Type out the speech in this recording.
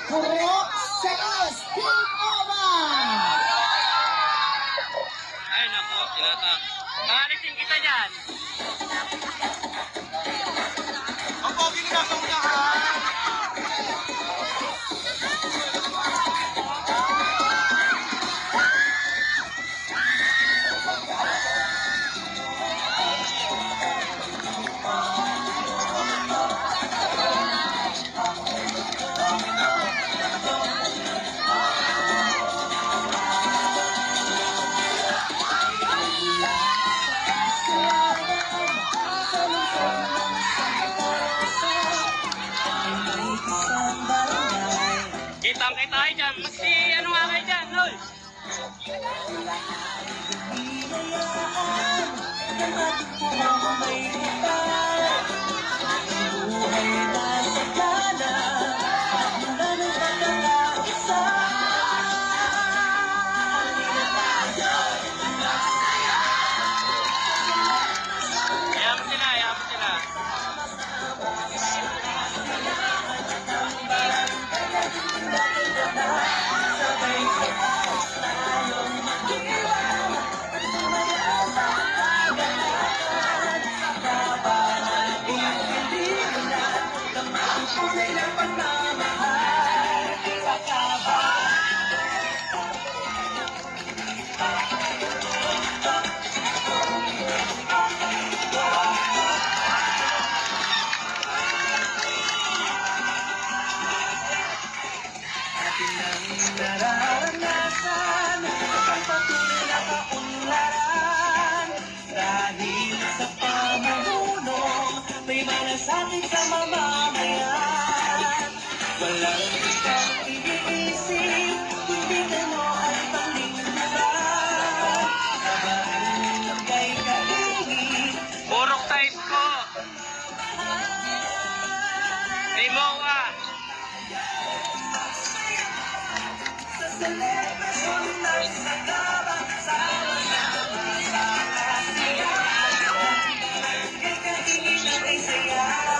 Puro seconds, game over! Ay, naku, tinatak. Nakaliting kita dyan. Ang pogi nila sa unahan. Kitang-kita kayo dyan. Magsi, ano nga kayo dyan, Loy? Ayaw mo sila, ayaw mo sila. Nararanasan ang patuloy na kaunlaran dahil sa pamumulong may malasakit sa mamamayan. Walang isang iniisip kundi ano ay panglingkuran sa barangay Kalingi. Purok type ko. Timoa. Selebrasyon ng sagaba, sama-sama sa kasiyahan. Kay Kalingi na ay saya.